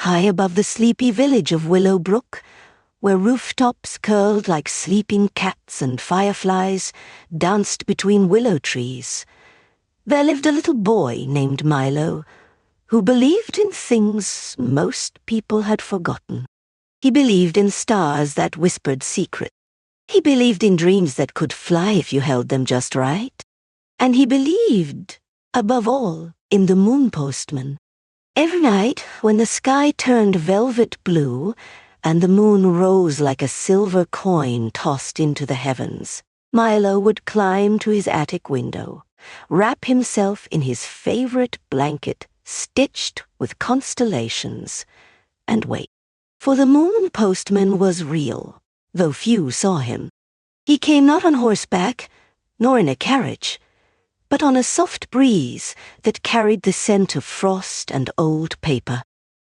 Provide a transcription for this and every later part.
high above the sleepy village of Willow Brook, where rooftops curled like sleeping cats and fireflies danced between willow trees. There lived a little boy named Milo, who believed in things most people had forgotten. He believed in stars that whispered secrets. He believed in dreams that could fly if you held them just right. And he believed, above all, in the Moon Postman. Every night, when the sky turned velvet blue and the moon rose like a silver coin tossed into the heavens, Milo would climb to his attic window, wrap himself in his favorite blanket stitched with constellations, and wait. For the Moon Postman was real, though few saw him. He came not on horseback, nor in a carriage, but on a soft breeze that carried the scent of frost and old paper.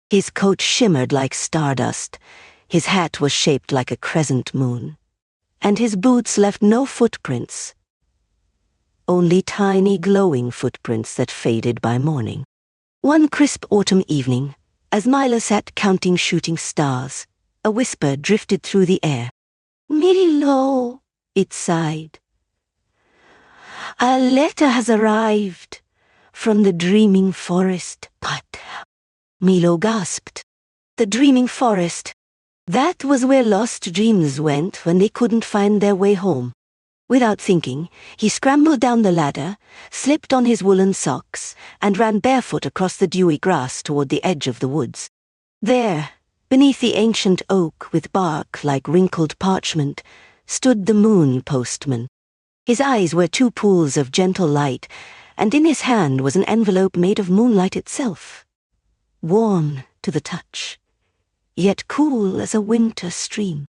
His coat shimmered like stardust, his hat was shaped like a crescent moon, and his boots left no footprints, only tiny glowing footprints that faded by morning. One crisp autumn evening, as Milo sat counting shooting stars, a whisper drifted through the air. "Milo," it sighed. "A letter has arrived from the dreaming forest." "But—" Milo gasped. The dreaming forest. That was where lost dreams went when they couldn't find their way home. Without thinking, he scrambled down the ladder, slipped on his woolen socks, and ran barefoot across the dewy grass toward the edge of the woods. There, beneath the ancient oak with bark like wrinkled parchment, stood the Moon Postman. His eyes were two pools of gentle light, and in his hand was an envelope made of moonlight itself, warm to the touch, yet cool as a winter stream.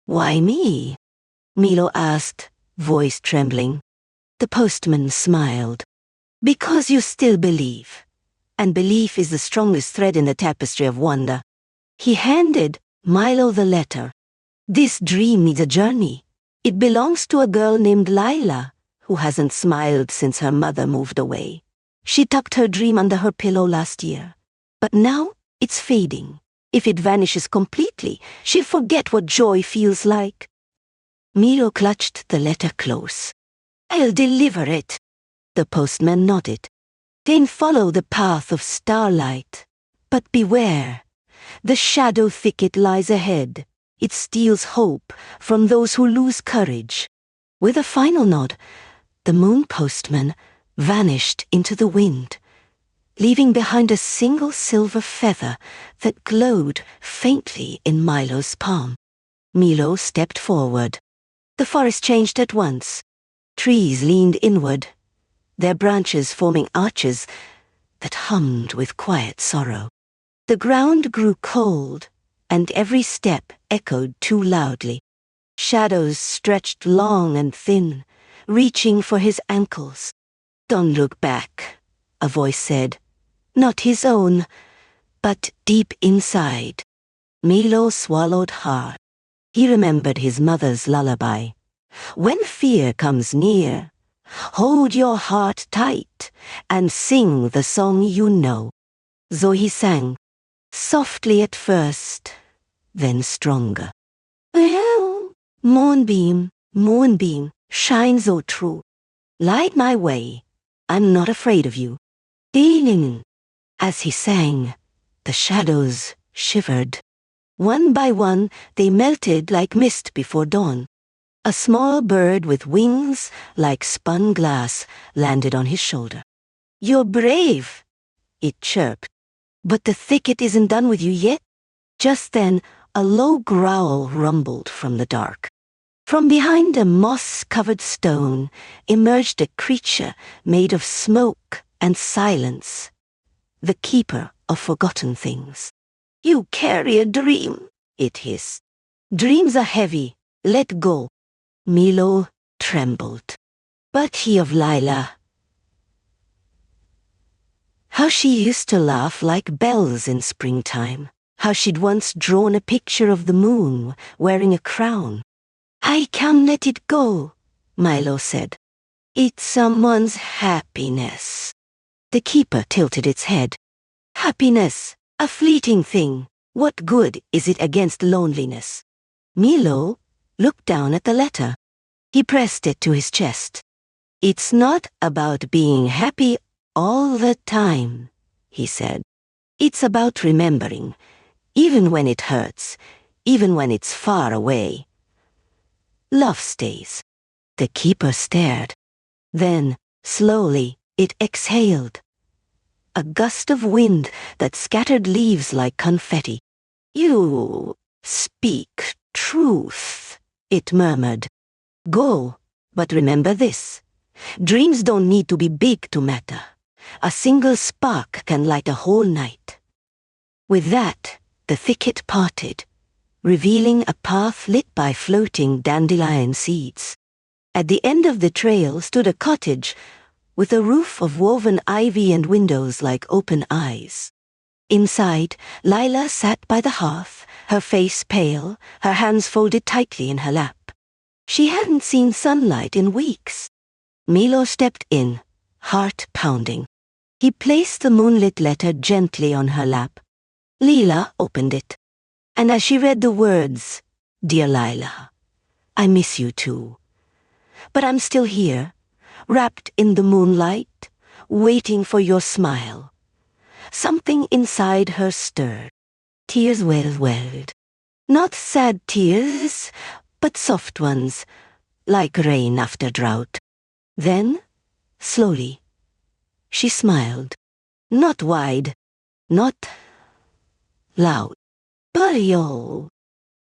"Why me?" Milo asked, voice trembling. The postman smiled. "Because you still believe, and belief is the strongest thread in the tapestry of wonder." He handed Milo the letter. "This dream needs a journey. It belongs to a girl named Lila, who hasn't smiled since her mother moved away. She tucked her dream under her pillow last year, but now it's fading. If it vanishes completely, she'll forget what joy feels like." Milo clutched the letter close. "I'll deliver it." The postman nodded. "Then follow the path of starlight. But beware. The Shadow Thicket lies ahead. It steals hope from those who lose courage." With a final nod, the Moon Postman vanished into the wind, leaving behind a single silver feather that glowed faintly in Milo's palm. Milo stepped forward. The forest changed at once. Trees leaned inward, their branches forming arches that hummed with quiet sorrow. The ground grew cold, and every step echoed too loudly. Shadows stretched long and thin, reaching for his ankles. "Don't look back," a voice said. Not his own, but deep inside. Milo swallowed hard. He remembered his mother's lullaby. "When fear comes near, hold your heart tight and sing the song you know." So he sang, softly at first, then stronger. "Well, moonbeam, shine so true. Light my way, I'm not afraid of you." Ding. As he sang, the shadows shivered. One by one, they melted like mist before dawn. A small bird with wings like spun glass landed on his shoulder. "You're brave," it chirped. "But the thicket isn't done with you yet." Just then, a low growl rumbled from the dark. From behind a moss-covered stone emerged a creature made of smoke and silence, the keeper of forgotten things. "You carry a dream," it hissed. "Dreams are heavy. Let go." Milo trembled. But he of Lila. How she used to laugh like bells in springtime. How she'd once drawn a picture of the moon wearing a crown. "I can't let it go," Milo said. "It's someone's happiness." The keeper tilted its head. "Happiness? A fleeting thing. What good is it against loneliness? Milo looked down at the letter. He pressed it to his chest. It's not about being happy all the time, he said. It's about remembering, even when it hurts, even when it's far away. Love stays. The keeper stared. Then, slowly, it exhaled. A gust of wind that scattered leaves like confetti. You speak truth, it murmured. Go, but remember this. Dreams don't need to be big to matter. A single spark can light a whole night. With that, the thicket parted, revealing a path lit by floating dandelion seeds. At the end of the trail stood a cottage with a roof of woven ivy and windows like open eyes. Inside, Lila sat by the hearth, her face pale, her hands folded tightly in her lap. She hadn't seen sunlight in weeks. Milo stepped in, heart pounding. He placed the moonlit letter gently on her lap. Lila opened it, and as she read the words, "Dear Lila, I miss you too. But I'm still here, wrapped in the moonlight, waiting for your smile." Something inside her stirred. Tears welled. Not sad tears, but soft ones, like rain after drought. Then, slowly, she smiled. Not wide, not loud, but yo.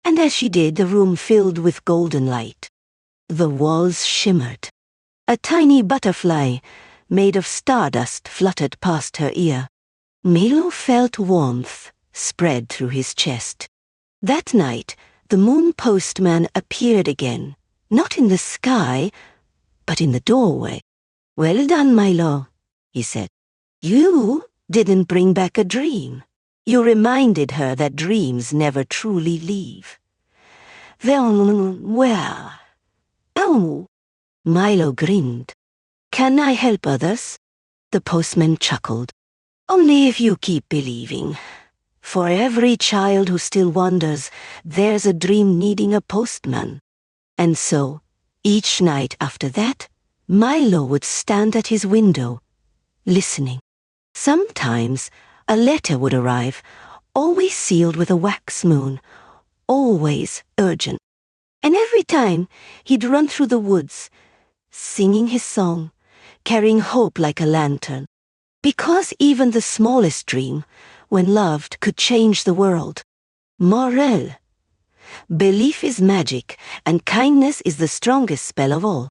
And as she did, the room filled with golden light. The walls shimmered. A tiny butterfly, made of stardust, fluttered past her ear. Milo felt warmth spread through his chest. That night, the Moon Postman appeared again, not in the sky, but in the doorway. "Well done, Milo," he said. "You didn't bring back a dream. You reminded her that dreams never truly leave." "Well, oh," Milo grinned. "Can I help others?" The postman chuckled. "Only if you keep believing. For every child who still wonders, there's a dream needing a postman." And so, each night after that, Milo would stand at his window, listening. Sometimes a letter would arrive, always sealed with a wax moon, always urgent. And every time he'd run through the woods, singing his song, carrying hope like a lantern. Because even the smallest dream, when loved, could change the world. Morel. Belief is magic, and kindness is the strongest spell of all.